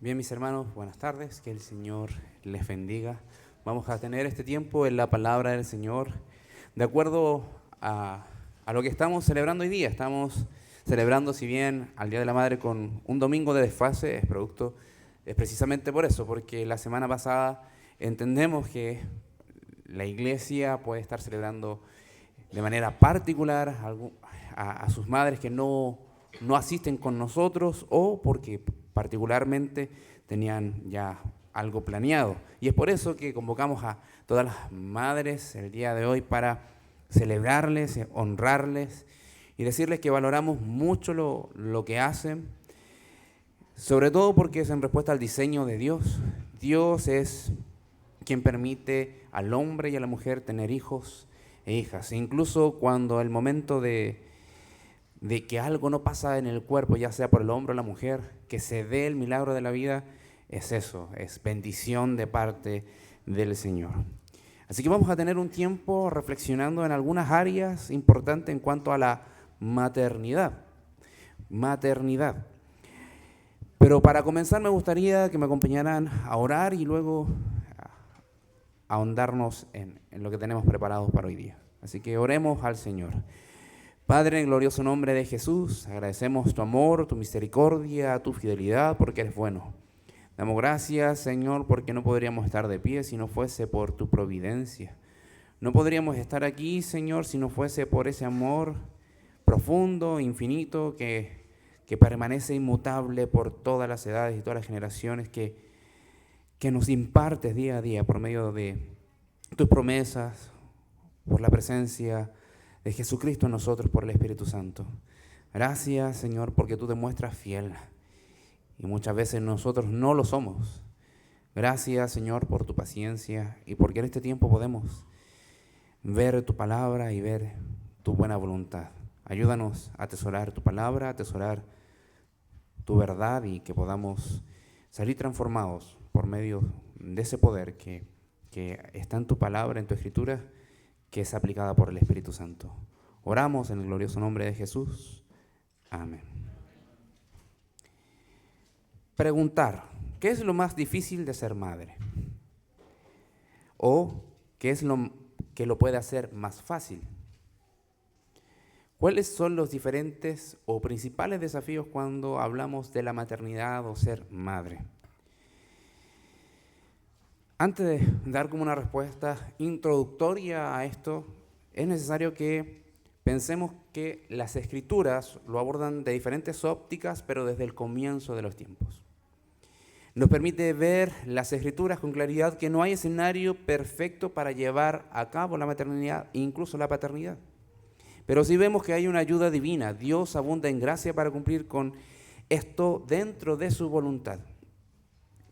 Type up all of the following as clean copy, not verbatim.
Bien, mis hermanos, buenas tardes, que el Señor les bendiga. Vamos a tener este tiempo en la palabra del Señor, de acuerdo a lo que estamos celebrando hoy día. Estamos celebrando, si bien al Día de la Madre con un domingo de desfase, es precisamente por eso, porque la semana pasada entendemos que la iglesia puede estar celebrando de manera particular a sus madres que no asisten con nosotros o porque particularmente tenían ya algo planeado. Y es por eso que convocamos a todas las madres el día de hoy para celebrarles, honrarles y decirles que valoramos mucho lo que hacen, sobre todo porque es en respuesta al diseño de Dios. Dios es quien permite al hombre y a la mujer tener hijos e hijas. E incluso cuando el momento de que algo no pasa en el cuerpo, ya sea por el hombre o la mujer, que se dé el milagro de la vida, es eso, es bendición de parte del Señor. Así que vamos a tener un tiempo reflexionando en algunas áreas importantes en cuanto a la maternidad. Maternidad. Pero para comenzar me gustaría que me acompañaran a orar y luego a ahondarnos en lo que tenemos preparado para hoy día. Así que oremos al Señor. Padre, en el glorioso nombre de Jesús, agradecemos tu amor, tu misericordia, tu fidelidad, porque eres bueno. Damos gracias, Señor, porque no podríamos estar de pie si no fuese por tu providencia. No podríamos estar aquí, Señor, si no fuese por ese amor profundo, infinito, que permanece inmutable por todas las edades y todas las generaciones, que nos impartes día a día por medio de tus promesas, por la presencia de Jesucristo en nosotros, por el Espíritu Santo. Gracias, Señor, porque tú te muestras fiel y muchas veces nosotros no lo somos. Gracias, Señor, por tu paciencia y porque en este tiempo podemos ver tu palabra y ver tu buena voluntad. Ayúdanos a atesorar tu palabra, a atesorar tu verdad y que podamos salir transformados por medio de ese poder que está en tu palabra, en tu escritura, que es aplicada por el Espíritu Santo. Oramos en el glorioso nombre de Jesús. Amén. Preguntar, ¿qué es lo más difícil de ser madre? ¿O qué es lo que lo puede hacer más fácil? ¿Cuáles son los diferentes o principales desafíos cuando hablamos de la maternidad o ser madre? Antes de dar como una respuesta introductoria a esto, es necesario que pensemos que las escrituras lo abordan de diferentes ópticas, pero desde el comienzo de los tiempos. Nos permite ver las escrituras con claridad que no hay escenario perfecto para llevar a cabo la maternidad e incluso la paternidad. Pero sí vemos que hay una ayuda divina. Dios abunda en gracia para cumplir con esto dentro de su voluntad.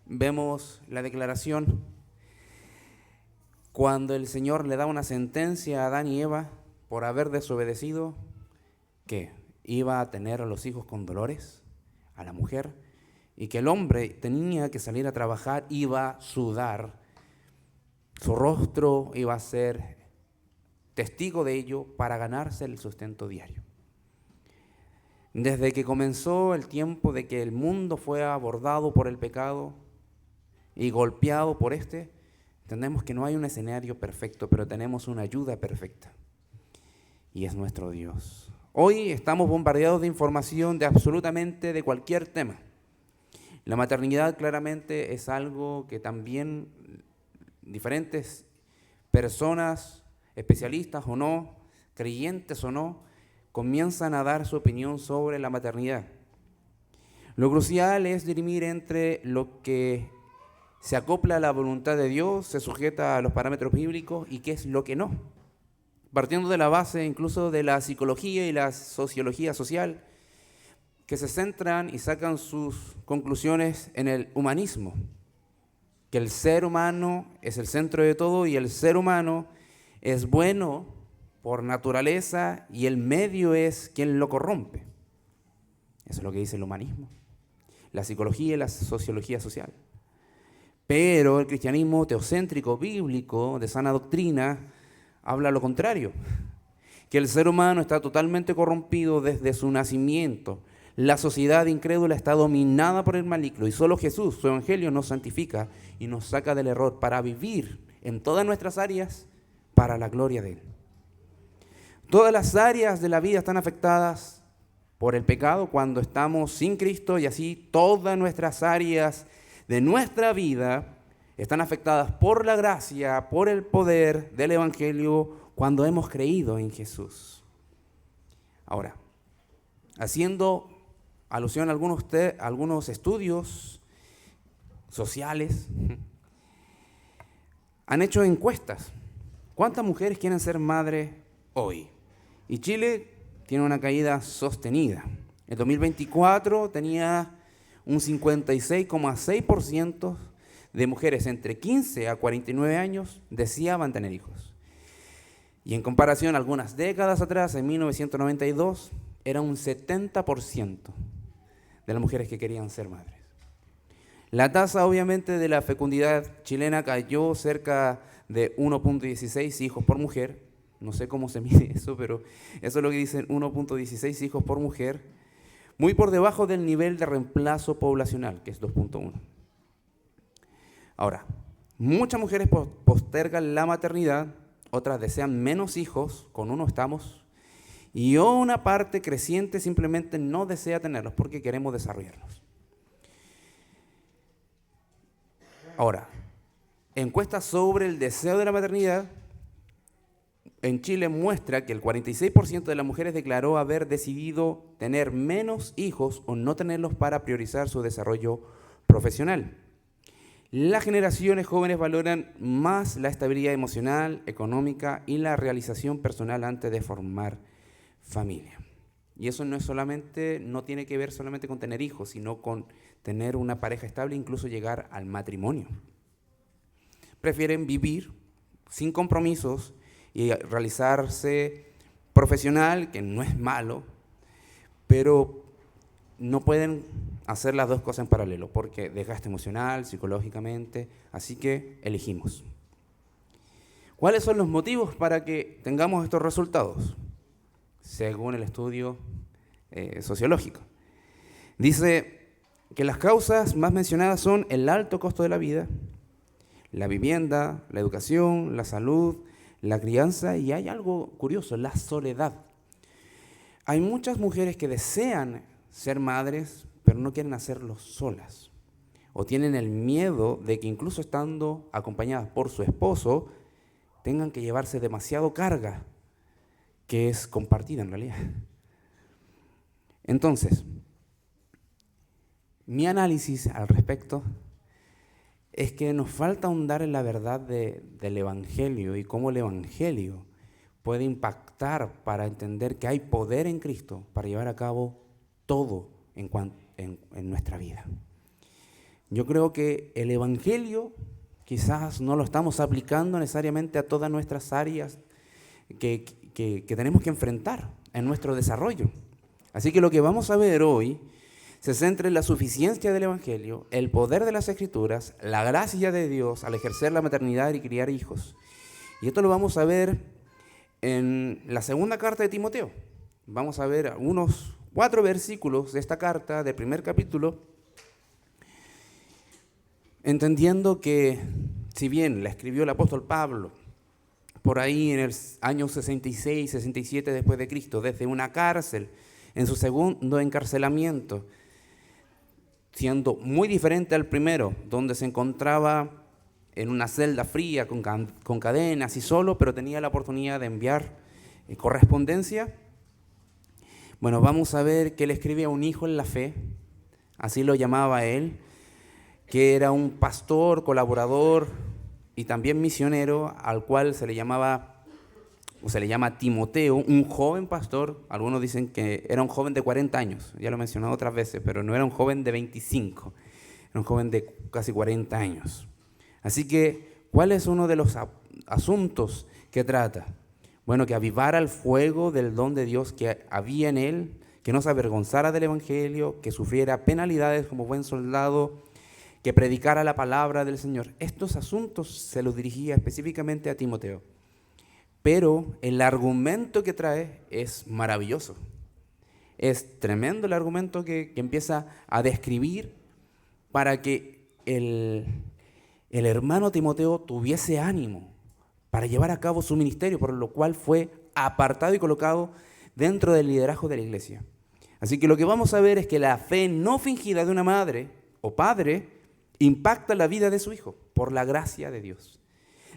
Vemos la declaración cuando el Señor le da una sentencia a Adán y Eva por haber desobedecido, que iba a tener a los hijos con dolores, a la mujer, y que el hombre tenía que salir a trabajar, iba a sudar, su rostro iba a ser testigo de ello para ganarse el sustento diario. Desde que comenzó el tiempo de que el mundo fue abordado por el pecado y golpeado por entendemos que no hay un escenario perfecto, pero tenemos una ayuda perfecta, y es nuestro Dios. Hoy estamos bombardeados de información de absolutamente de cualquier tema. La maternidad claramente es algo que también diferentes personas, especialistas o no, creyentes o no, comienzan a dar su opinión sobre la maternidad. Lo crucial es dirimir entre lo que se acopla a la voluntad de Dios, se sujeta a los parámetros bíblicos y qué es lo que no. Partiendo de la base incluso de la psicología y la sociología social, que se centran y sacan sus conclusiones en el humanismo, que el ser humano es el centro de todo y el ser humano es bueno por naturaleza y el medio es quien lo corrompe. Eso es lo que dice el humanismo, la psicología y la sociología social. Pero el cristianismo teocéntrico, bíblico, de sana doctrina, habla lo contrario, que el ser humano está totalmente corrompido desde su nacimiento. La sociedad incrédula está dominada por el maligno y solo Jesús, su evangelio, nos santifica y nos saca del error para vivir en todas nuestras áreas para la gloria de Él. Todas las áreas de la vida están afectadas por el pecado cuando estamos sin Cristo, y así todas nuestras áreas de nuestra vida están afectadas por la gracia, por el poder del evangelio cuando hemos creído en Jesús. Ahora, haciendo alusión a algunos estudios sociales, han hecho encuestas. ¿Cuántas mujeres quieren ser madres hoy? Y Chile tiene una caída sostenida. En 2024 tenía un 56,6% de mujeres entre 15 a 49 años deseaban tener hijos. Y en comparación, algunas décadas atrás, en 1992, era un 70% de las mujeres que querían ser madres. La tasa, obviamente, de la fecundidad chilena cayó cerca de 1.16 hijos por mujer. No sé cómo se mide eso, pero eso es lo que dicen, 1.16 hijos por mujer, muy por debajo del nivel de reemplazo poblacional, que es 2.1. Ahora, muchas mujeres postergan la maternidad, otras desean menos hijos, con uno estamos, y una parte creciente simplemente no desea tenerlos porque queremos desarrollarlos. Ahora, encuestas sobre el deseo de la maternidad en Chile muestra que el 46% de las mujeres declaró haber decidido tener menos hijos o no tenerlos para priorizar su desarrollo profesional. Las generaciones jóvenes valoran más la estabilidad emocional, económica y la realización personal antes de formar familia. Y eso no tiene que ver solamente con tener hijos, sino con tener una pareja estable, incluso llegar al matrimonio. Prefieren vivir sin compromisos y realizarse profesional, que no es malo, pero no pueden hacer las dos cosas en paralelo, porque desgaste emocional, psicológicamente, así que elegimos. ¿Cuáles son los motivos para que tengamos estos resultados? Según el estudio sociológico. Dice que las causas más mencionadas son el alto costo de la vida, la vivienda, la educación, la salud, la crianza, y hay algo curioso, la soledad. Hay muchas mujeres que desean ser madres, pero no quieren hacerlo solas, o tienen el miedo de que incluso estando acompañadas por su esposo, tengan que llevarse demasiado carga, que es compartida en realidad. Entonces, mi análisis al respecto es que nos falta ahondar en la verdad del Evangelio y cómo el Evangelio puede impactar para entender que hay poder en Cristo para llevar a cabo todo en nuestra vida. Yo creo que el Evangelio quizás no lo estamos aplicando necesariamente a todas nuestras áreas que tenemos que enfrentar en nuestro desarrollo. Así que lo que vamos a ver hoy se centra en la suficiencia del Evangelio, el poder de las Escrituras, la gracia de Dios al ejercer la maternidad y criar hijos. Y esto lo vamos a ver en la segunda carta de Timoteo. Vamos a ver unos 4 versículos de esta carta, del primer capítulo, entendiendo que si bien la escribió el apóstol Pablo por ahí en el año 66, 67 después de Cristo, desde una cárcel, en su segundo encarcelamiento, siendo muy diferente al primero, donde se encontraba en una celda fría, con cadenas y solo, pero tenía la oportunidad de enviar correspondencia. Bueno, vamos a ver que él escribe a un hijo en la fe, así lo llamaba él, que era un pastor, colaborador y también misionero, al cual se le llama Timoteo, un joven pastor. Algunos dicen que era un joven de 40 años, ya lo he mencionado otras veces, pero no era un joven de 25, era un joven de casi 40 años. Así que, ¿cuál es uno de los asuntos que trata? Bueno, que avivara el fuego del don de Dios que había en él, que no se avergonzara del Evangelio, que sufriera penalidades como buen soldado, que predicara la palabra del Señor. Estos asuntos se los dirigía específicamente a Timoteo. Pero el argumento que trae es maravilloso. Es tremendo el argumento que empieza a describir para que el hermano Timoteo tuviese ánimo para llevar a cabo su ministerio, por lo cual fue apartado y colocado dentro del liderazgo de la iglesia. Así que lo que vamos a ver es que la fe no fingida de una madre o padre impacta la vida de su hijo por la gracia de Dios.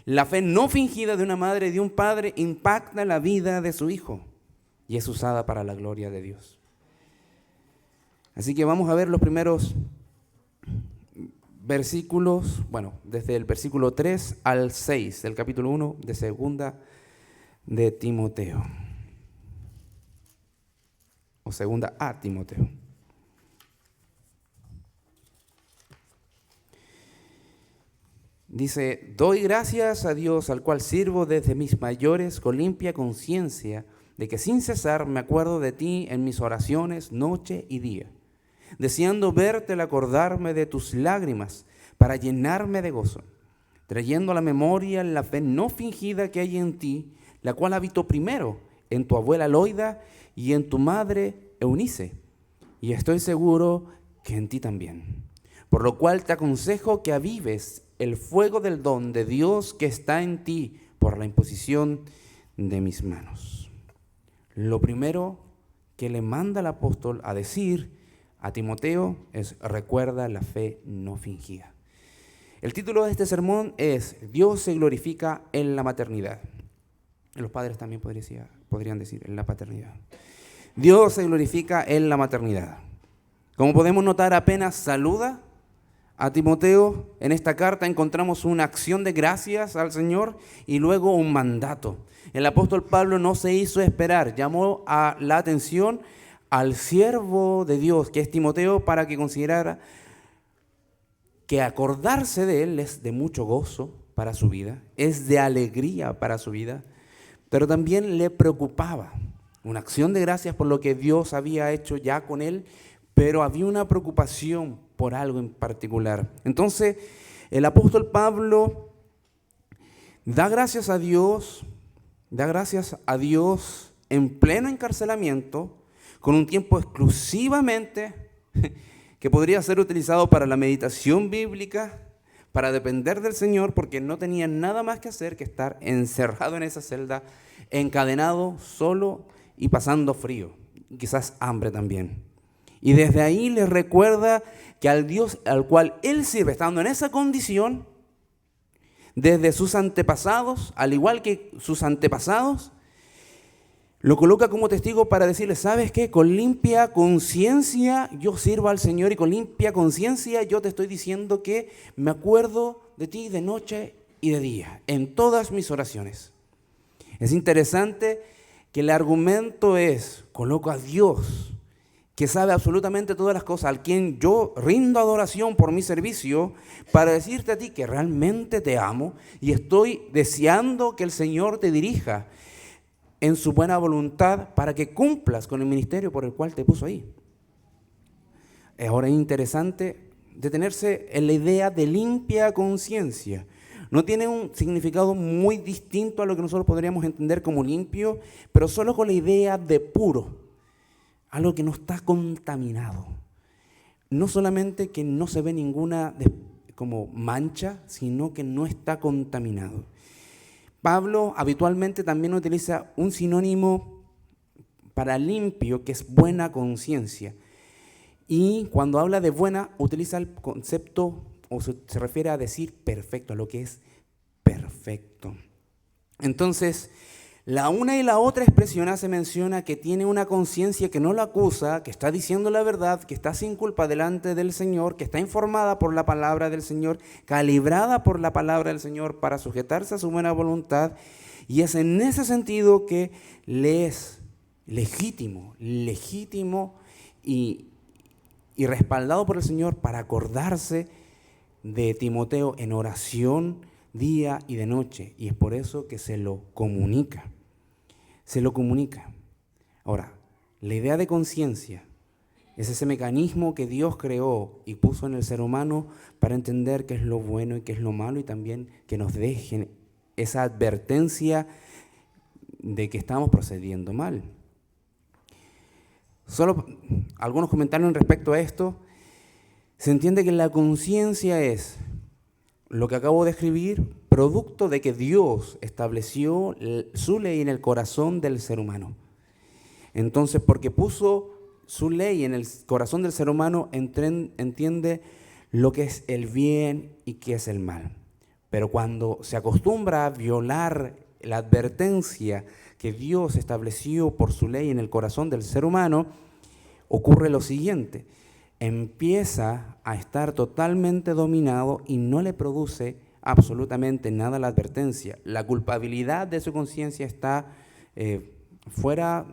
La fe no fingida de una madre y de un padre impacta la vida de su hijo y es usada para la gloria de Dios. Así que vamos a ver los primeros versículos, desde el versículo 3 al 6 del capítulo 1 de segunda de Timoteo, o segunda a Timoteo. Dice: doy gracias a Dios, al cual sirvo desde mis mayores con limpia conciencia, de que sin cesar me acuerdo de ti en mis oraciones noche y día, deseando verte al acordarme de tus lágrimas para llenarme de gozo, trayendo a la memoria la fe no fingida que hay en ti, la cual habitó primero en tu abuela Loida y en tu madre Eunice, y estoy seguro que en ti también. Por lo cual te aconsejo que avives el fuego del don de Dios que está en ti por la imposición de mis manos. Lo primero que le manda el apóstol a decir a Timoteo es: recuerda la fe no fingida. El título de este sermón es: Dios se glorifica en la maternidad. Los padres también podrían decir en la paternidad. Dios se glorifica en la maternidad. Como podemos notar, apenas saluda a Timoteo, en esta carta encontramos una acción de gracias al Señor y luego un mandato. El apóstol Pablo no se hizo esperar, llamó a la atención al siervo de Dios, que es Timoteo, para que considerara que acordarse de él es de mucho gozo para su vida, es de alegría para su vida, pero también le preocupaba. Una acción de gracias por lo que Dios había hecho ya con él, pero había una preocupación por algo en particular. Entonces, el apóstol Pablo da gracias a Dios en pleno encarcelamiento, con un tiempo exclusivamente que podría ser utilizado para la meditación bíblica, para depender del Señor, porque no tenía nada más que hacer que estar encerrado en esa celda, encadenado, solo y pasando frío, y quizás hambre también. Y desde ahí les recuerda que al Dios al cual él sirve, estando en esa condición, desde sus antepasados, al igual que sus antepasados, lo coloca como testigo para decirle: ¿sabes qué? Con limpia conciencia yo sirvo al Señor, y con limpia conciencia yo te estoy diciendo que me acuerdo de ti de noche y de día, en todas mis oraciones. Es interesante que el argumento es: coloco a Dios, que sabe absolutamente todas las cosas, al quien yo rindo adoración por mi servicio, para decirte a ti que realmente te amo y estoy deseando que el Señor te dirija en su buena voluntad para que cumplas con el ministerio por el cual te puso ahí. Ahora es interesante detenerse en la idea de limpia conciencia. No tiene un significado muy distinto a lo que nosotros podríamos entender como limpio, pero solo con la idea de puro, algo que no está contaminado. No solamente que no se ve ninguna como mancha, sino que no está contaminado. Pablo habitualmente también utiliza un sinónimo para limpio, que es buena conciencia. Y cuando habla de buena, utiliza el concepto, o se refiere a decir perfecto, a lo que es perfecto. Entonces, la una y la otra expresión hace mención a que tiene una conciencia que no la acusa, que está diciendo la verdad, que está sin culpa delante del Señor, que está informada por la palabra del Señor, calibrada por la palabra del Señor para sujetarse a su buena voluntad. Y es en ese sentido que le es legítimo y respaldado por el Señor para acordarse de Timoteo en oración día y de noche, y es por eso que se lo comunica. Ahora, la idea de conciencia es ese mecanismo que Dios creó y puso en el ser humano para entender qué es lo bueno y qué es lo malo, y también que nos dejen esa advertencia de que estamos procediendo mal. Solo algunos comentarios respecto a esto. Se entiende que la conciencia es lo que acabo de escribir, producto de que Dios estableció su ley en el corazón del ser humano. Entonces, porque puso su ley en el corazón del ser humano, entiende lo que es el bien y qué es el mal. Pero cuando se acostumbra a violar la advertencia que Dios estableció por su ley en el corazón del ser humano, ocurre lo siguiente: empieza a estar totalmente dominado y no le produce absolutamente nada la advertencia. La culpabilidad de su conciencia está fuera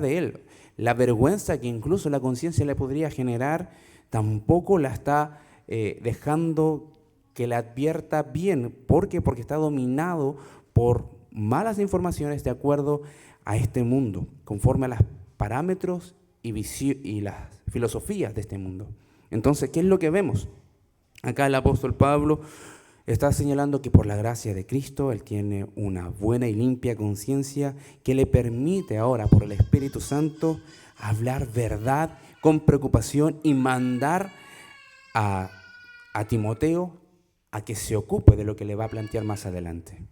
de él. La vergüenza que incluso la conciencia le podría generar tampoco la está dejando que la advierta bien. ¿Por qué? Porque está dominado por malas informaciones de acuerdo a este mundo, conforme a los parámetros y las filosofías de este mundo. Entonces, ¿qué es lo que vemos? Acá el apóstol Pablo está señalando que por la gracia de Cristo Él tiene una buena y limpia conciencia que le permite ahora, por el Espíritu Santo, hablar verdad con preocupación y mandar a Timoteo a que se ocupe de lo que le va a plantear más adelante.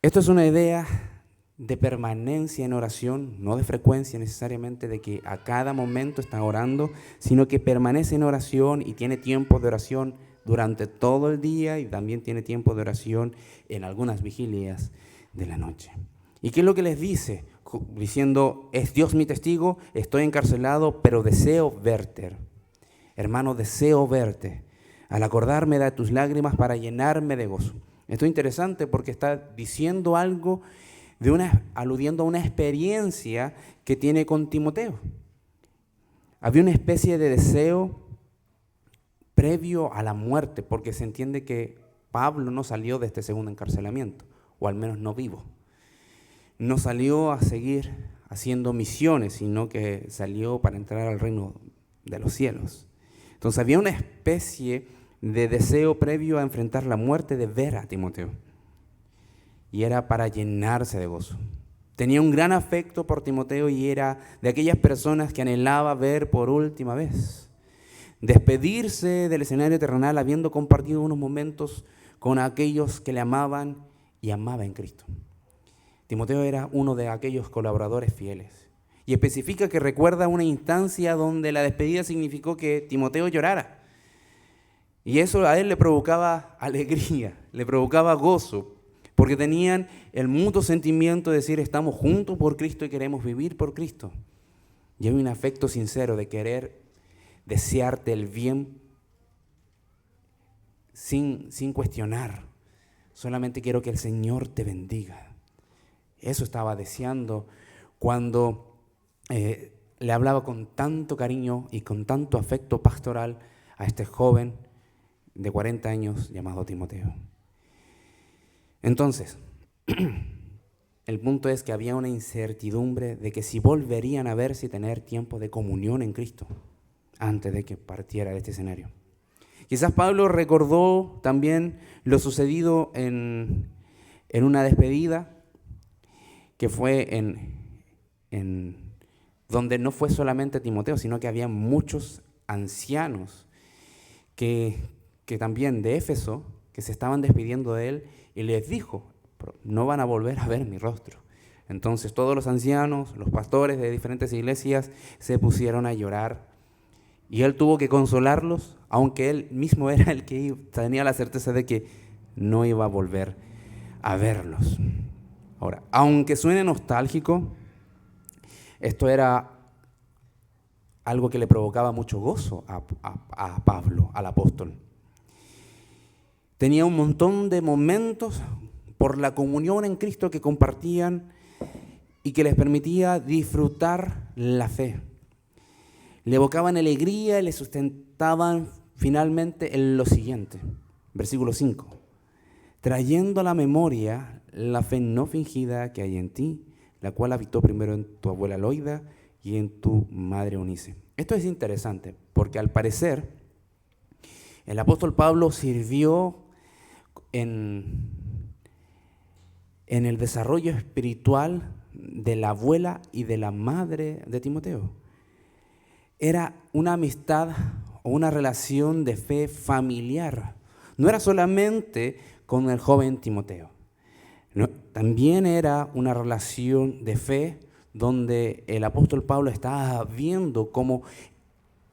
Esto es una idea de permanencia en oración, no de frecuencia necesariamente de que a cada momento está orando, sino que permanece en oración y tiene tiempo de oración durante todo el día y también tiene tiempo de oración en algunas vigilias de la noche. ¿Y qué es lo que les dice? Diciendo, es Dios mi testigo, estoy encarcelado, pero deseo verte. Hermano, deseo verte. Al acordarme de tus lágrimas para llenarme de gozo. Esto es interesante porque está diciendo algo aludiendo a una experiencia que tiene con Timoteo. Había una especie de deseo previo a la muerte, porque se entiende que Pablo no salió de este segundo encarcelamiento, o al menos no vivo. No salió a seguir haciendo misiones, sino que salió para entrar al reino de los cielos. Entonces había una especie de deseo previo a enfrentar la muerte de ver a Timoteo. Y era para llenarse de gozo. Tenía un gran afecto por Timoteo y era de aquellas personas que anhelaba ver por última vez. Despedirse del escenario terrenal habiendo compartido unos momentos con aquellos que le amaban y amaba en Cristo. Timoteo era uno de aquellos colaboradores fieles. Y especifica que recuerda una instancia donde la despedida significó que Timoteo llorara. Y eso a él le provocaba alegría, le provocaba gozo. Porque tenían el mutuo sentimiento de decir, estamos juntos por Cristo y queremos vivir por Cristo. Y hay un afecto sincero de querer desearte el bien sin cuestionar. Solamente quiero que el Señor te bendiga. Eso estaba deseando cuando le hablaba con tanto cariño y con tanto afecto pastoral a este joven de 40 años llamado Timoteo. Entonces, el punto es que había una incertidumbre de que si volverían a verse y tener tiempo de comunión en Cristo antes de que partiera de este escenario. Quizás Pablo recordó también lo sucedido en una despedida que fue en donde no fue solamente Timoteo, sino que había muchos ancianos que también de Éfeso, que se estaban despidiendo de él, y les dijo, no van a volver a ver mi rostro. Entonces todos los ancianos, los pastores de diferentes iglesias se pusieron a llorar y él tuvo que consolarlos, aunque él mismo era el que tenía la certeza de que no iba a volver a verlos. Ahora, aunque suene nostálgico, esto era algo que le provocaba mucho gozo a Pablo, al apóstol. Tenía un montón de momentos por la comunión en Cristo que compartían y que les permitía disfrutar la fe. Le evocaban alegría y le sustentaban finalmente en lo siguiente, versículo 5. Trayendo a la memoria la fe no fingida que hay en ti, la cual habitó primero en tu abuela Loida y en tu madre Eunice. Esto es interesante porque al parecer el apóstol Pablo sirvió en el desarrollo espiritual de la abuela y de la madre de Timoteo. Era una amistad o una relación de fe familiar. No era solamente con el joven Timoteo. No, también era una relación de fe donde el apóstol Pablo estaba viendo cómo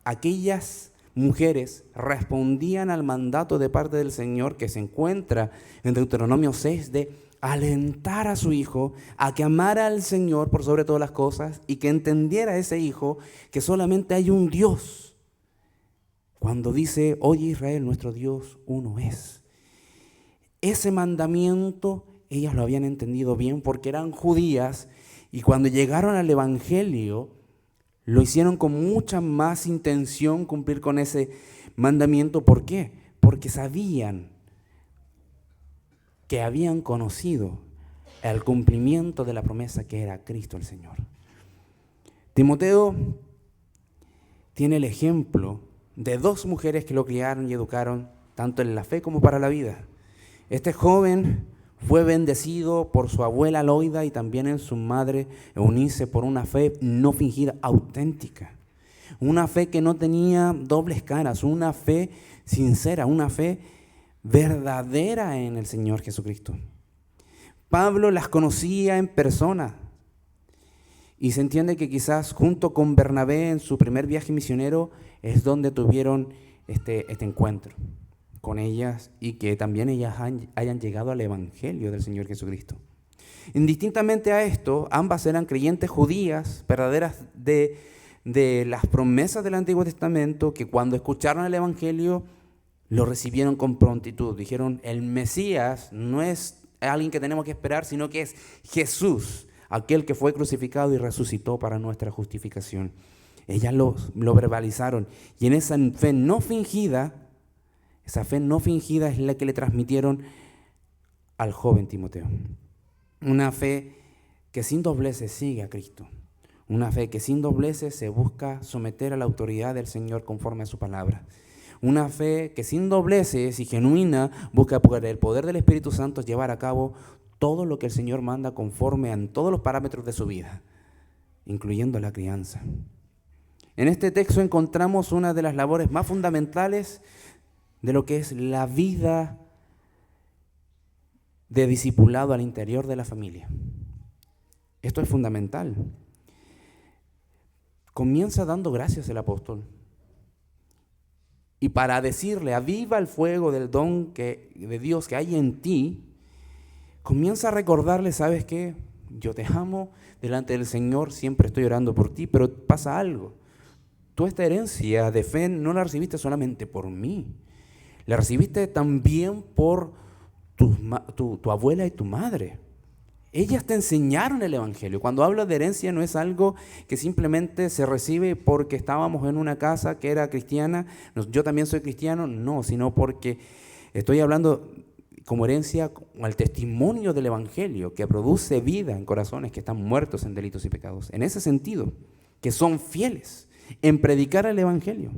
aquellas mujeres respondían al mandato de parte del Señor que se encuentra en Deuteronomio 6 de alentar a su hijo a que amara al Señor por sobre todas las cosas y que entendiera a ese hijo que solamente hay un Dios. Cuando dice, oye Israel, nuestro Dios uno es. Ese mandamiento ellas lo habían entendido bien porque eran judías y cuando llegaron al Evangelio lo hicieron con mucha más intención cumplir con ese mandamiento. ¿Por qué? Porque sabían que habían conocido el cumplimiento de la promesa que era Cristo el Señor. Timoteo tiene el ejemplo de dos mujeres que lo criaron y educaron tanto en la fe como para la vida. Este joven fue bendecido por su abuela Loida y también en su madre Eunice por una fe no fingida, auténtica. Una fe que no tenía dobles caras, una fe sincera, una fe verdadera en el Señor Jesucristo. Pablo las conocía en persona y se entiende que quizás junto con Bernabé en su primer viaje misionero es donde tuvieron este encuentro con ellas y que también ellas hayan llegado al Evangelio del Señor Jesucristo. Indistintamente a esto, ambas eran creyentes judías, verdaderas de las promesas del Antiguo Testamento, que cuando escucharon el Evangelio lo recibieron con prontitud. Dijeron, el Mesías no es alguien que tenemos que esperar, sino que es Jesús, aquel que fue crucificado y resucitó para nuestra justificación. Ellas lo verbalizaron y en esa fe no fingida, esa fe no fingida es la que le transmitieron al joven Timoteo. Una fe que sin dobleces sigue a Cristo. Una fe que sin dobleces se busca someter a la autoridad del Señor conforme a su palabra. Una fe que sin dobleces y genuina busca por el poder del Espíritu Santo llevar a cabo todo lo que el Señor manda conforme a todos los parámetros de su vida, incluyendo la crianza. En este texto encontramos una de las labores más fundamentales de lo que es la vida de discipulado al interior de la familia. Esto es fundamental. Comienza dando gracias el apóstol. Y para decirle, aviva el fuego del don de Dios que hay en ti, comienza a recordarle, ¿sabes qué? Yo te amo delante del Señor, siempre estoy orando por ti, pero pasa algo. Tú esta herencia de fe no la recibiste solamente por mí, la recibiste también por tu abuela y tu madre. Ellas te enseñaron el Evangelio. Cuando hablo de herencia no es algo que simplemente se recibe porque estábamos en una casa que era cristiana, yo también soy cristiano, no, sino porque estoy hablando como herencia, como el testimonio del Evangelio que produce vida en corazones que están muertos en delitos y pecados. En ese sentido, que son fieles en predicar el Evangelio.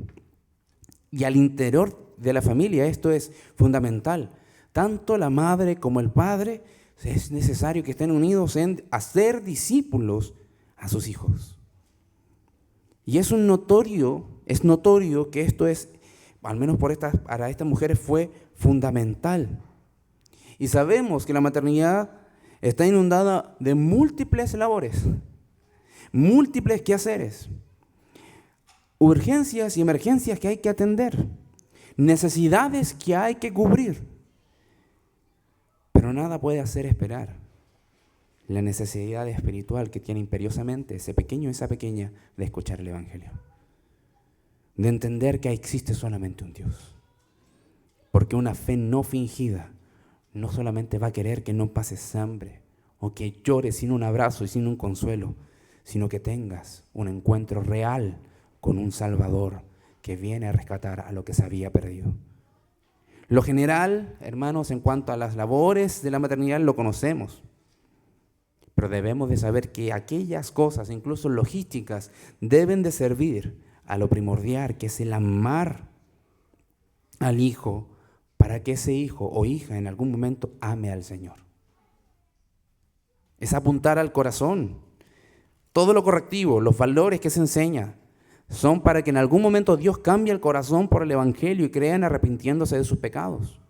Y al interior de la familia esto es fundamental. Tanto la madre como el padre es necesario que estén unidos en hacer discípulos a sus hijos. Y es notorio que esto es, al menos para estas mujeres fue fundamental. Y sabemos que la maternidad está inundada de múltiples labores, múltiples quehaceres, urgencias y emergencias que hay que atender, necesidades que hay que cubrir. Pero nada puede hacer esperar la necesidad espiritual que tiene imperiosamente ese pequeño y esa pequeña de escuchar el Evangelio. De entender que existe solamente un Dios. Porque una fe no fingida no solamente va a querer que no pases hambre o que llores sin un abrazo y sin un consuelo, sino que tengas un encuentro real con un Salvador que viene a rescatar a lo que se había perdido. Lo general, hermanos, en cuanto a las labores de la maternidad lo conocemos, pero debemos de saber que aquellas cosas, incluso logísticas, deben de servir a lo primordial, que es el amar al hijo, para que ese hijo o hija en algún momento ame al Señor. es apuntar al corazón. Todo lo correctivo, los valores que se enseña, son para que en algún momento Dios cambie el corazón por el Evangelio y crean arrepintiéndose de sus pecados.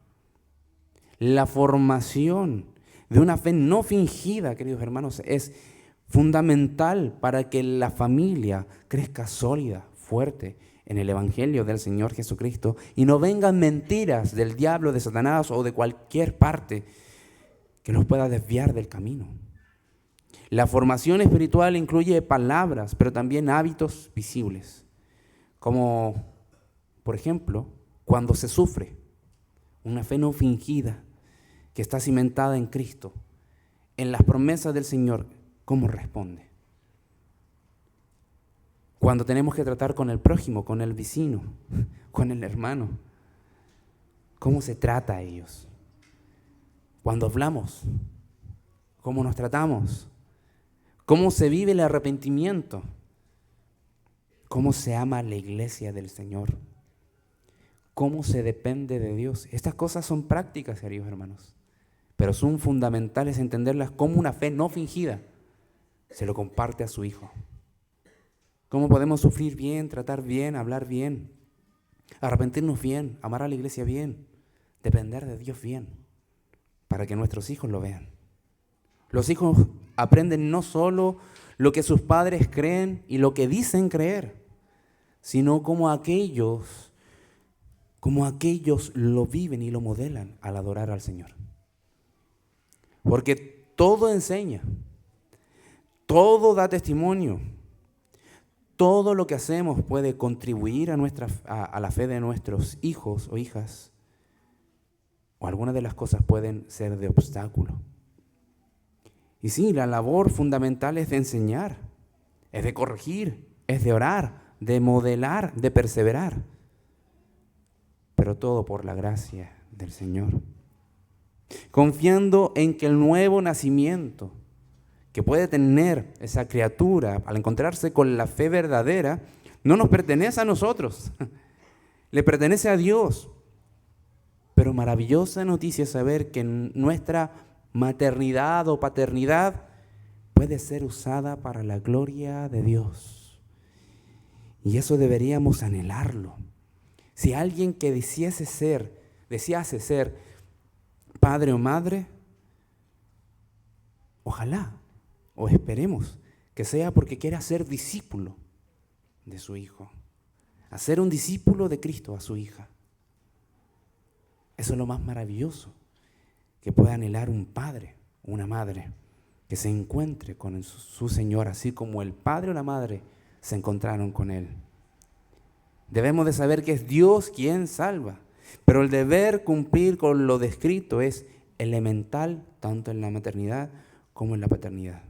La formación de una fe no fingida, queridos hermanos, es fundamental para que la familia crezca sólida, fuerte en el Evangelio del Señor Jesucristo y no vengan mentiras del diablo, de Satanás o de cualquier parte que los pueda desviar del camino. La formación espiritual incluye palabras, pero también hábitos visibles, como, por ejemplo, cuando se sufre, una fe no fingida que está cimentada en Cristo, en las promesas del Señor, ¿cómo responde? Cuando tenemos que tratar con el prójimo, con el vecino, con el hermano, ¿cómo se trata a ellos? Cuando hablamos, ¿cómo nos tratamos? ¿Cómo se vive el arrepentimiento? ¿Cómo se ama a la iglesia del Señor? ¿Cómo se depende de Dios? Estas cosas son prácticas, queridos hermanos, pero son fundamentales entenderlas como una fe no fingida se lo comparte a su hijo. ¿Cómo podemos sufrir bien, tratar bien, hablar bien, arrepentirnos bien, amar a la iglesia bien, depender de Dios bien, para que nuestros hijos lo vean? Los hijos aprenden no solo lo que sus padres creen y lo que dicen creer, sino como aquellos lo viven y lo modelan al adorar al Señor. Porque todo enseña, todo da testimonio, todo lo que hacemos puede contribuir a la fe de nuestros hijos o hijas, o algunas de las cosas pueden ser de obstáculo. Y sí, la labor fundamental es de enseñar, es de corregir, es de orar, de modelar, de perseverar, pero todo por la gracia del Señor. Confiando en que el nuevo nacimiento que puede tener esa criatura al encontrarse con la fe verdadera, no nos pertenece a nosotros, le pertenece a Dios. Pero maravillosa noticia es saber que nuestra maternidad o paternidad puede ser usada para la gloria de Dios. Y eso deberíamos anhelarlo. Si alguien que desease ser padre o madre, ojalá o esperemos que sea porque quiera ser discípulo de su hijo, hacer un discípulo de Cristo a su hija. Eso es lo más maravilloso que pueda anhelar un padre o una madre, que se encuentre con su Señor, así como el padre o la madre se encontraron con Él. Debemos de saber que es Dios quien salva, pero el deber cumplir con lo descrito es elemental tanto en la maternidad como en la paternidad.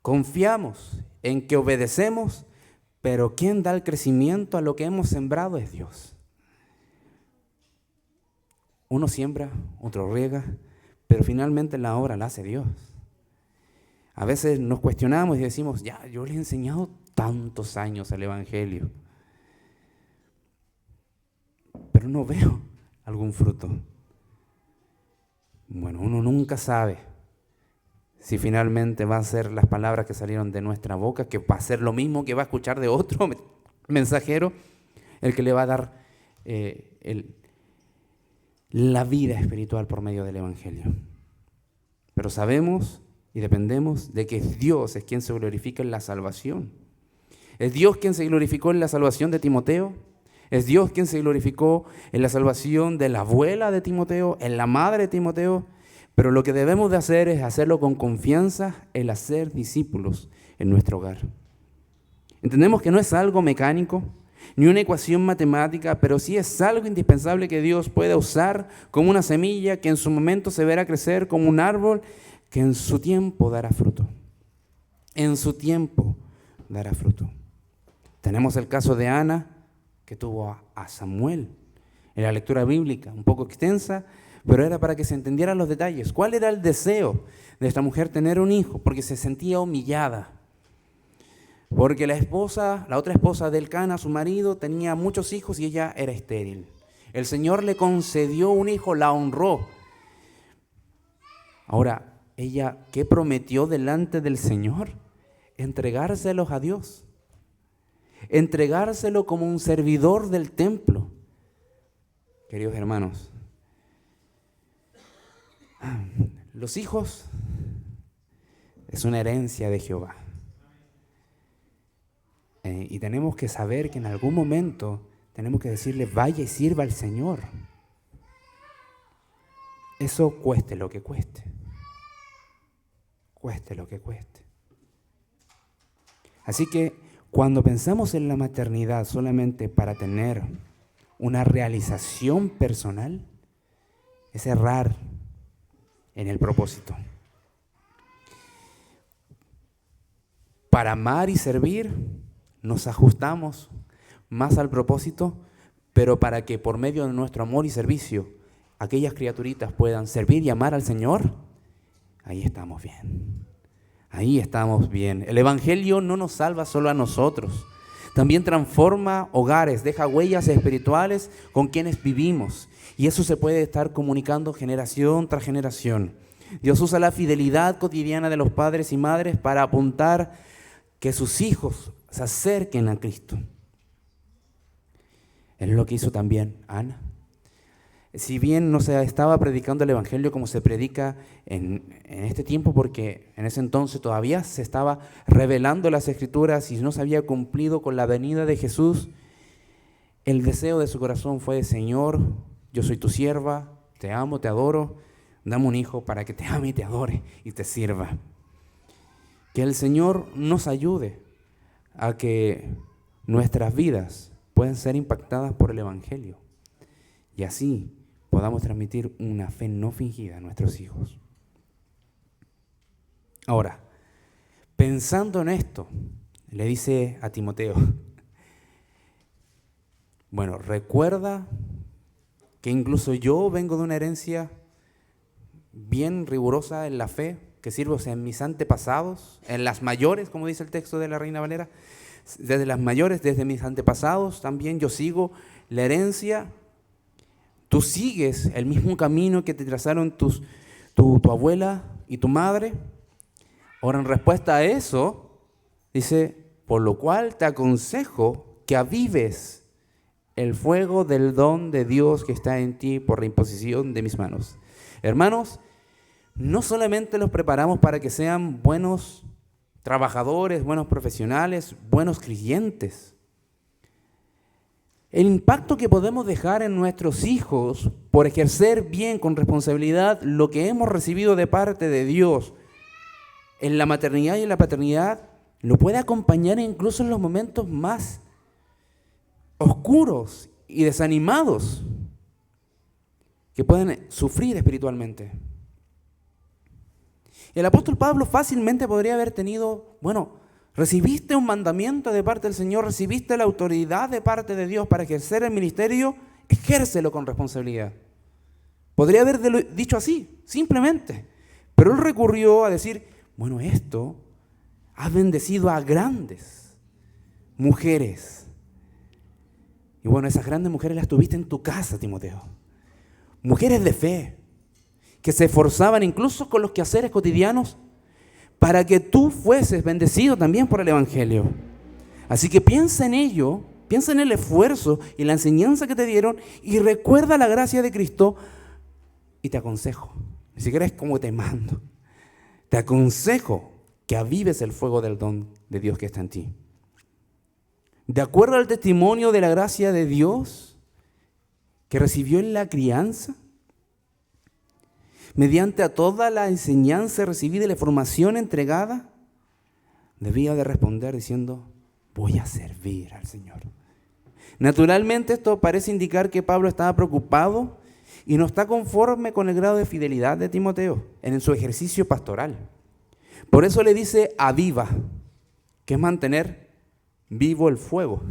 Confiamos en que obedecemos, pero quien da el crecimiento a lo que hemos sembrado es Dios. Uno siembra, otro riega, pero finalmente la obra la hace Dios. A veces nos cuestionamos y decimos, ya, yo le he enseñado tantos años el Evangelio, pero no veo algún fruto. Bueno, uno nunca sabe si finalmente va a ser las palabras que salieron de nuestra boca, que va a ser lo mismo que va a escuchar de otro mensajero, el que le va a dar la vida espiritual por medio del Evangelio. Pero sabemos y dependemos de que Dios es quien se glorifica en la salvación. Es Dios quien se glorificó en la salvación de Timoteo. Es Dios quien se glorificó en la salvación de la abuela de Timoteo, en la madre de Timoteo. Pero lo que debemos de hacer es hacerlo con confianza, el hacer discípulos en nuestro hogar. Entendemos que no es algo mecánico, ni una ecuación matemática, pero sí es algo indispensable que Dios pueda usar como una semilla que en su momento se verá crecer como un árbol que en su tiempo dará fruto. En su tiempo dará fruto. Tenemos el caso de Ana, que tuvo a Samuel en la lectura bíblica, un poco extensa, pero era para que se entendieran los detalles. ¿Cuál era el deseo de esta mujer tener un hijo? Porque se sentía humillada. Porque la otra esposa de Elcana, su marido, tenía muchos hijos y ella era estéril. El Señor le concedió un hijo, la honró. Ahora, ella, ¿qué prometió delante del Señor? Entregárselos a Dios. Entregárselo como un servidor del templo. Queridos hermanos, los hijos es una herencia de Jehová. Y tenemos que saber que en algún momento tenemos que decirle, vaya y sirva al Señor. Eso cueste lo que cueste. Cueste lo que cueste. Así que cuando pensamos en la maternidad solamente para tener una realización personal, es errar en el propósito. Para amar y servir, nos ajustamos más al propósito, pero para que por medio de nuestro amor y servicio, aquellas criaturitas puedan servir y amar al Señor, ahí estamos bien. Ahí estamos bien. El Evangelio no nos salva solo a nosotros. También transforma hogares, deja huellas espirituales con quienes vivimos. Y eso se puede estar comunicando generación tras generación. Dios usa la fidelidad cotidiana de los padres y madres para apuntar que sus hijos se acerquen a Cristo. Es lo que hizo también Ana. Si bien no se estaba predicando el Evangelio como se predica en este tiempo, porque en ese entonces todavía se estaba revelando las Escrituras y no se había cumplido con la venida de Jesús, el deseo de su corazón fue: Señor, yo soy tu sierva, te amo, te adoro, dame un hijo para que te ame y te adore y te sirva. Que el Señor nos ayude a que nuestras vidas puedan ser impactadas por el Evangelio y así podamos transmitir una fe no fingida a nuestros hijos. Ahora, pensando en esto, le dice a Timoteo, bueno, recuerda que incluso yo vengo de una herencia bien rigurosa en la fe, que sirvo en mis antepasados, en las mayores, como dice el texto de la Reina Valera, desde las mayores, desde mis antepasados también yo sigo la herencia. Tú sigues el mismo camino que te trazaron tu abuela y tu madre. Ahora, en respuesta a eso, dice, por lo cual te aconsejo que avives el fuego del don de Dios que está en ti por la imposición de mis manos. Hermanos, no solamente los preparamos para que sean buenos trabajadores, buenos profesionales, buenos creyentes. El impacto que podemos dejar en nuestros hijos por ejercer bien, con responsabilidad, lo que hemos recibido de parte de Dios en la maternidad y en la paternidad, lo puede acompañar incluso en los momentos más oscuros y desanimados que pueden sufrir espiritualmente. El apóstol Pablo fácilmente podría haber tenido, recibiste un mandamiento de parte del Señor, recibiste la autoridad de parte de Dios para ejercer el ministerio, ejércelo con responsabilidad. Podría haber dicho así, simplemente. Pero él recurrió a decir, esto ha bendecido a grandes mujeres. Y esas grandes mujeres las tuviste en tu casa, Timoteo. Mujeres de fe, que se esforzaban incluso con los quehaceres cotidianos para que tú fueses bendecido también por el Evangelio. Así que piensa en ello, piensa en el esfuerzo y la enseñanza que te dieron y recuerda la gracia de Cristo y te aconsejo, ni siquiera es como te mando, te aconsejo que avives el fuego del don de Dios que está en ti. De acuerdo al testimonio de la gracia de Dios que recibió en la crianza, mediante a toda la enseñanza recibida y la formación entregada, debía de responder diciendo, voy a servir al Señor. Naturalmente esto parece indicar que Pablo estaba preocupado y no está conforme con el grado de fidelidad de Timoteo en su ejercicio pastoral. Por eso le dice aviva, que es mantener vivo el fuego.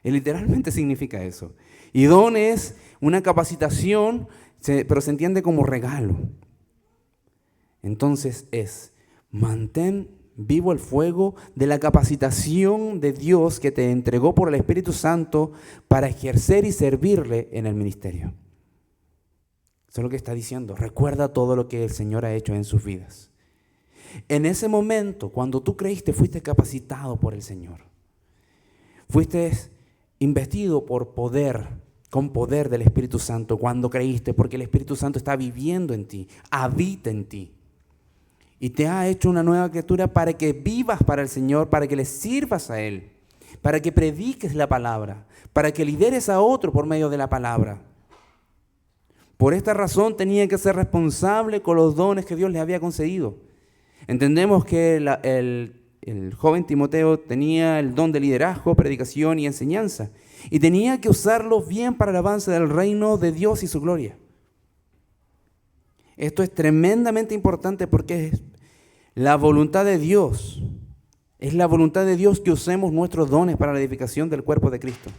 Y literalmente significa eso. Y don es una capacitación, pero se entiende como regalo. Entonces mantén vivo el fuego de la capacitación de Dios que te entregó por el Espíritu Santo para ejercer y servirle en el ministerio. Eso es lo que está diciendo. Recuerda todo lo que el Señor ha hecho en sus vidas. En ese momento, cuando tú creíste, fuiste capacitado por el Señor. Fuiste investido por poder, con poder del Espíritu Santo cuando creíste, porque el Espíritu Santo está viviendo en ti, habita en ti. Y te ha hecho una nueva criatura para que vivas para el Señor, para que le sirvas a Él, para que prediques la palabra, para que lideres a otro por medio de la palabra. Por esta razón tenía que ser responsable con los dones que Dios le había concedido. Entendemos que el joven Timoteo tenía el don de liderazgo, predicación y enseñanza, y tenía que usarlos bien para el avance del reino de Dios y su gloria. Esto es tremendamente importante porque es la voluntad de Dios. Es la voluntad de Dios que usemos nuestros dones para la edificación del cuerpo de Cristo.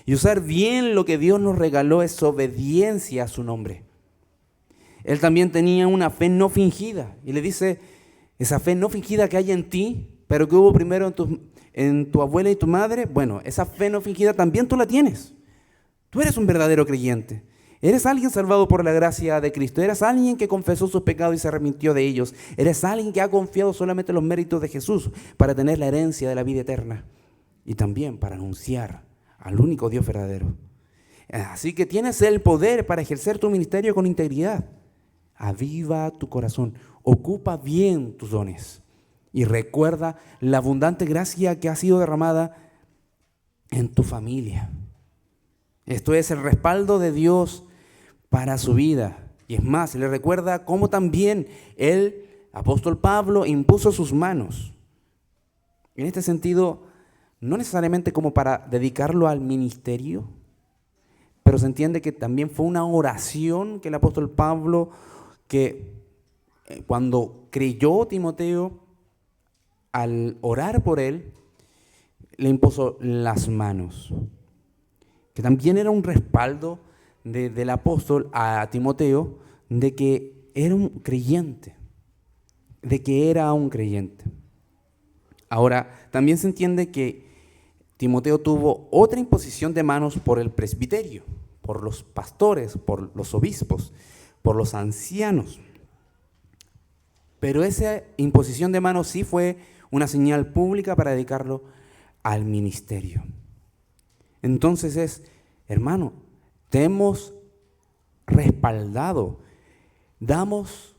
Y usar bien lo que Dios nos regaló es obediencia a su nombre. Él también tenía una fe no fingida. Y le dice, esa fe no fingida que hay en ti, pero que hubo primero en tu abuela y tu madre, bueno, esa fe no fingida también tú la tienes. Tú eres un verdadero creyente. Eres alguien salvado por la gracia de Cristo. Eres alguien que confesó sus pecados y se arrepintió de ellos. Eres alguien que ha confiado solamente en los méritos de Jesús para tener la herencia de la vida eterna. Y también para anunciar al único Dios verdadero. Así que tienes el poder para ejercer tu ministerio con integridad. Aviva tu corazón. Ocupa bien tus dones. Y recuerda la abundante gracia que ha sido derramada en tu familia. Esto es el respaldo de Dios para su vida. Y es más, le recuerda cómo también el apóstol Pablo impuso sus manos. En este sentido, no necesariamente como para dedicarlo al ministerio, pero se entiende que también fue una oración que el apóstol Pablo, que cuando creyó Timoteo, al orar por él, le impuso las manos. Que también era un respaldo del apóstol a Timoteo de que era un creyente, Ahora, también se entiende que Timoteo tuvo otra imposición de manos por el presbiterio, por los pastores, por los obispos, por los ancianos. Pero esa imposición de manos sí fue una señal pública para dedicarlo al ministerio. Entonces hermano, te hemos respaldado, damos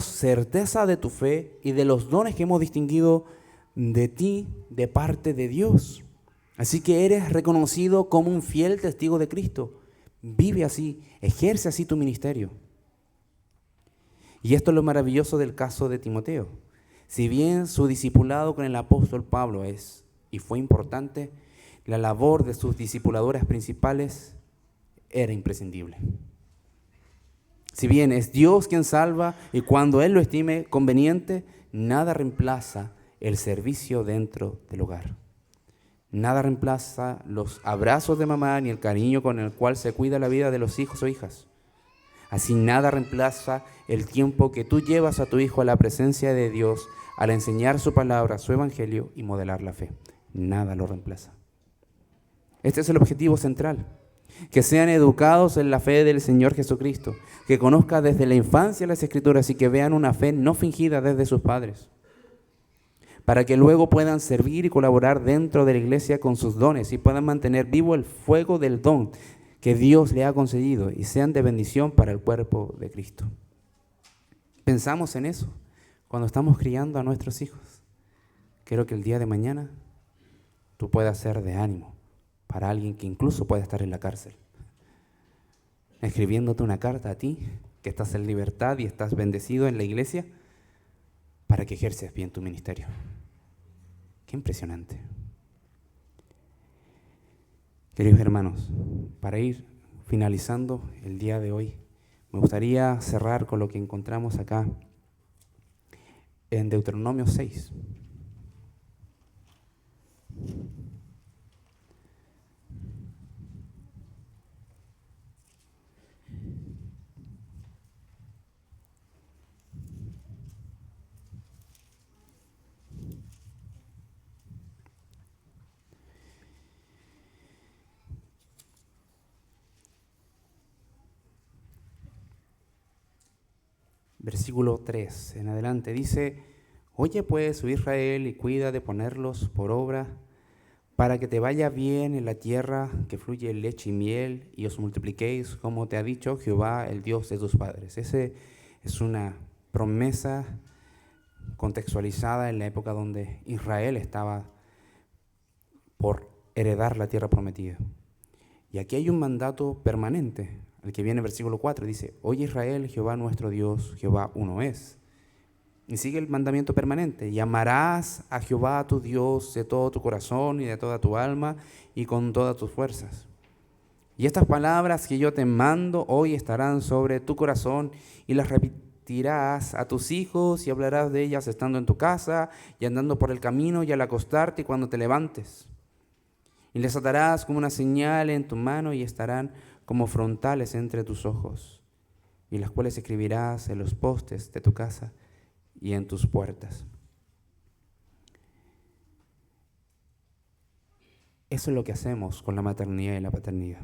certeza de tu fe y de los dones que hemos distinguido de ti, de parte de Dios. Así que eres reconocido como un fiel testigo de Cristo. Vive así, ejerce así tu ministerio. Y esto es lo maravilloso del caso de Timoteo. Si bien su discipulado con el apóstol Pablo es y fue importante, la labor de sus discipuladores principales era imprescindible. Si bien es Dios quien salva y cuando Él lo estime conveniente, nada reemplaza el servicio dentro del hogar. Nada reemplaza los abrazos de mamá ni el cariño con el cual se cuida la vida de los hijos o hijas. Así nada reemplaza el tiempo que tú llevas a tu hijo a la presencia de Dios al enseñar su palabra, su evangelio y modelar la fe. Nada lo reemplaza. Este es el objetivo central. Que sean educados en la fe del Señor Jesucristo, que conozcan desde la infancia las Escrituras y que vean una fe no fingida desde sus padres, para que luego puedan servir y colaborar dentro de la iglesia con sus dones y puedan mantener vivo el fuego del don que Dios le ha concedido y sean de bendición para el cuerpo de Cristo. Pensamos en eso cuando estamos criando a nuestros hijos. Quiero que el día de mañana tú puedas ser de ánimo para alguien que incluso puede estar en la cárcel, escribiéndote una carta a ti, que estás en libertad y estás bendecido en la iglesia, para que ejerces bien tu ministerio. Qué impresionante. Queridos hermanos, para ir finalizando el día de hoy, me gustaría cerrar con lo que encontramos acá en Deuteronomio 6. versículo 3 en adelante, dice: Oye pues, oh Israel, y cuida de ponerlos por obra, para que te vaya bien en la tierra que fluye leche y miel, y os multipliquéis, como te ha dicho Jehová, el Dios de tus padres. Esa es una promesa contextualizada en la época donde Israel estaba por heredar la tierra prometida. Y aquí hay un mandato permanente, el que viene en versículo 4, dice: Oye Israel, Jehová nuestro Dios, Jehová uno es. Y sigue el mandamiento permanente: y amarás a Jehová tu Dios de todo tu corazón y de toda tu alma y con todas tus fuerzas. Y estas palabras que yo te mando hoy estarán sobre tu corazón, y las repetirás a tus hijos y hablarás de ellas estando en tu casa y andando por el camino y al acostarte y cuando te levantes. Y les atarás como una señal en tu mano y estarán como frontales entre tus ojos, y las cuales escribirás en los postes de tu casa y en tus puertas. Eso es lo que hacemos con la maternidad y la paternidad.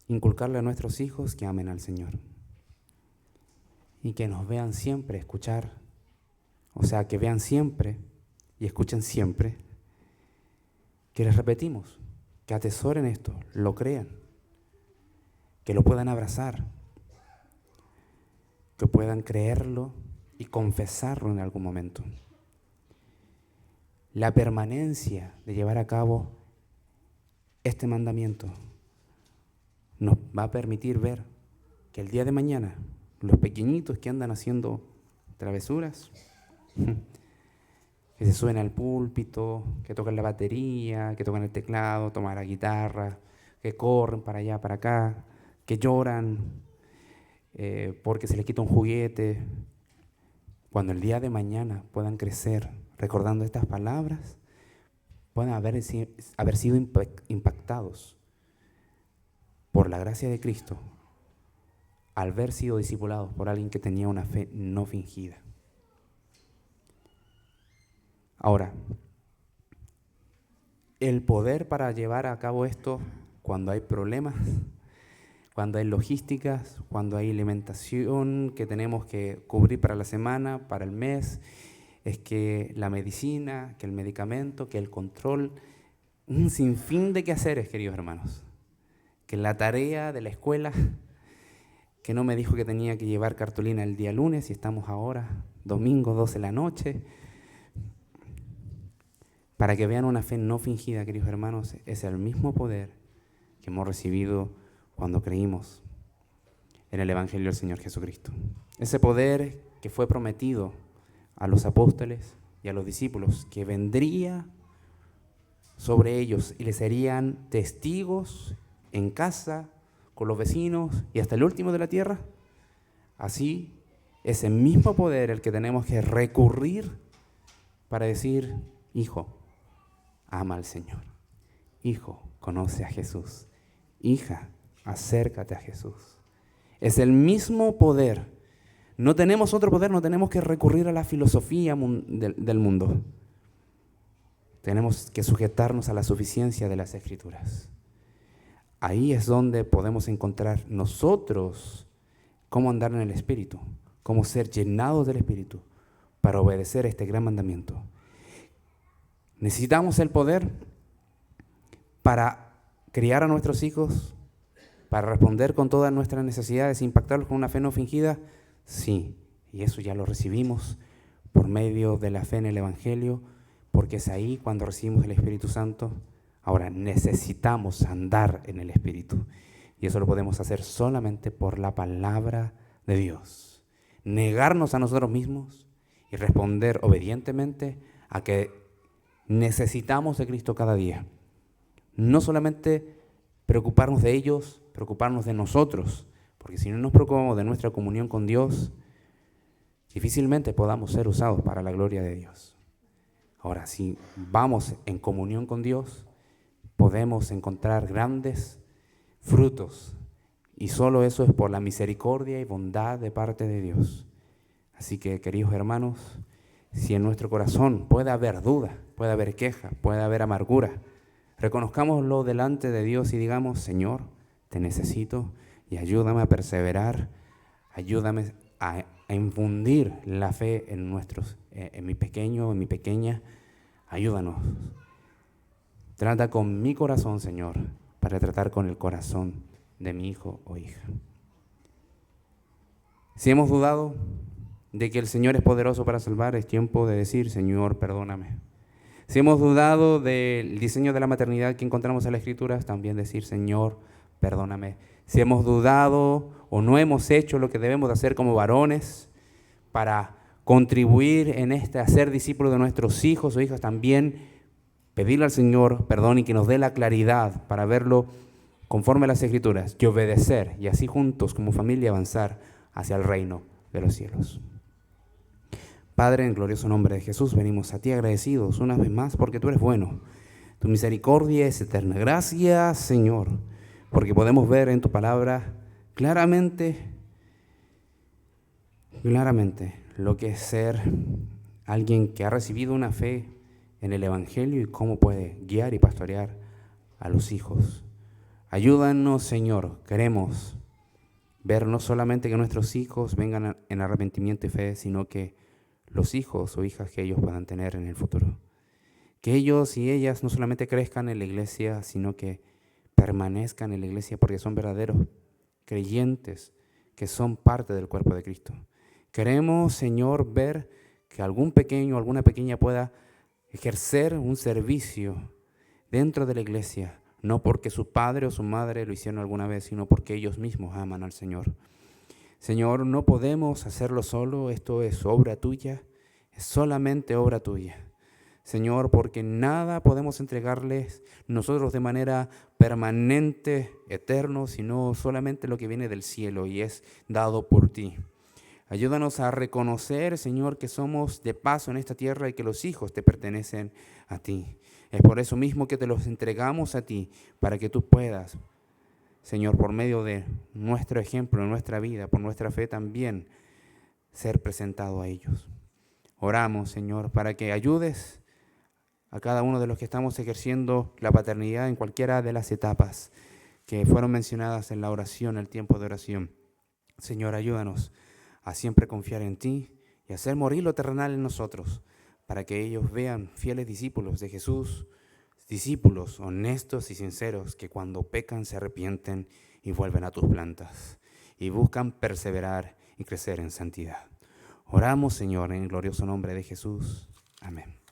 Inculcarle a nuestros hijos que amen al Señor y que nos vean siempre, escuchar, o sea, que vean siempre y escuchen siempre que les repetimos, que atesoren esto, lo crean, que lo puedan abrazar, que puedan creerlo y confesarlo en algún momento. La permanencia de llevar a cabo este mandamiento nos va a permitir ver que el día de mañana los pequeñitos que andan haciendo travesuras, que se suben al púlpito, que tocan la batería, que tocan el teclado, toman la guitarra, que corren para allá, para acá, que lloran porque se les quita un juguete, cuando el día de mañana puedan crecer recordando estas palabras, puedan haber sido impactados por la gracia de Cristo al haber sido discipulados por alguien que tenía una fe no fingida. Ahora, el poder para llevar a cabo esto cuando hay problemas, cuando hay logísticas, cuando hay alimentación que tenemos que cubrir para la semana, para el mes, es que la medicina, que el medicamento, que el control, un sinfín de quehaceres, queridos hermanos. Que la tarea de la escuela, que no me dijo que tenía que llevar cartulina el día lunes y estamos ahora, domingo, 12 de la noche. Para que vean una fe no fingida, queridos hermanos, es el mismo poder que hemos recibido cuando creímos en el Evangelio del Señor Jesucristo. Ese poder que fue prometido a los apóstoles y a los discípulos, que vendría sobre ellos y les serían testigos en casa, con los vecinos y hasta el último de la tierra. Así, ese mismo poder el que tenemos que recurrir para decir: hijo, ama al Señor. Hijo, conoce a Jesús. Hija, acércate a Jesús. Es el mismo poder. No tenemos otro poder, no tenemos que recurrir a la filosofía del mundo. Tenemos que sujetarnos a la suficiencia de las Escrituras. Ahí es donde podemos encontrar nosotros cómo andar en el Espíritu, cómo ser llenados del Espíritu para obedecer este gran mandamiento. ¿Necesitamos el poder para criar a nuestros hijos, para responder con todas nuestras necesidades e impactarlos con una fe no fingida? Sí, y eso ya lo recibimos por medio de la fe en el Evangelio, porque es ahí cuando recibimos el Espíritu Santo. Ahora necesitamos andar en el Espíritu, y eso lo podemos hacer solamente por la palabra de Dios. Negarnos a nosotros mismos y responder obedientemente a que necesitamos de Cristo cada día. No solamente preocuparnos de ellos, preocuparnos de nosotros, porque si no nos preocupamos de nuestra comunión con Dios, difícilmente podamos ser usados para la gloria de Dios. Ahora, si vamos en comunión con Dios, podemos encontrar grandes frutos, y solo eso es por la misericordia y bondad de parte de Dios. Así que, queridos hermanos, si en nuestro corazón puede haber duda, puede haber queja, puede haber amargura, reconozcámoslo delante de Dios y digamos: Señor, te necesito, y ayúdame a perseverar, ayúdame a infundir la fe en mi pequeño, en mi pequeña. Ayúdanos. Trata con mi corazón, Señor, para tratar con el corazón de mi hijo o hija. Si hemos dudado de que el Señor es poderoso para salvar, es tiempo de decir, Señor, perdóname. Si hemos dudado del diseño de la maternidad que encontramos en las Escrituras, también decir, Señor, perdóname. Si hemos dudado o no hemos hecho lo que debemos de hacer como varones para contribuir en a ser discípulos de nuestros hijos o hijas, también pedirle al Señor perdón y que nos dé la claridad para verlo conforme a las Escrituras y obedecer y así juntos como familia avanzar hacia el reino de los cielos. Padre, en el glorioso nombre de Jesús, venimos a ti agradecidos una vez más porque tú eres bueno. Tu misericordia es eterna. Gracias, Señor, porque podemos ver en tu palabra claramente lo que es ser alguien que ha recibido una fe en el Evangelio y cómo puede guiar y pastorear a los hijos. Ayúdanos, Señor, queremos ver no solamente que nuestros hijos vengan en arrepentimiento y fe, sino que los hijos o hijas que ellos puedan tener en el futuro. Que ellos y ellas no solamente crezcan en la iglesia, sino que permanezcan en la iglesia porque son verdaderos creyentes que son parte del cuerpo de Cristo. Queremos, Señor, ver que algún pequeño o alguna pequeña pueda ejercer un servicio dentro de la iglesia, no porque su padre o su madre lo hicieron alguna vez, sino porque ellos mismos aman al Señor. Señor, no podemos hacerlo solo, esto es obra tuya, es solamente obra tuya. Señor, porque nada podemos entregarles nosotros de manera permanente, eterno, sino solamente lo que viene del cielo y es dado por ti. Ayúdanos a reconocer, Señor, que somos de paso en esta tierra y que los hijos te pertenecen a ti. Es por eso mismo que te los entregamos a ti, para que tú puedas, Señor, por medio de nuestro ejemplo, en nuestra vida, por nuestra fe también, ser presentado a ellos. Oramos, Señor, para que ayudes a cada uno de los que estamos ejerciendo la paternidad en cualquiera de las etapas que fueron mencionadas en la oración, el tiempo de oración. Señor, ayúdanos a siempre confiar en ti y hacer morir lo terrenal en nosotros, para que ellos vean fieles discípulos de Jesús, discípulos honestos y sinceros que cuando pecan se arrepienten y vuelven a tus plantas y buscan perseverar y crecer en santidad. Oramos, Señor, en el glorioso nombre de Jesús. Amén.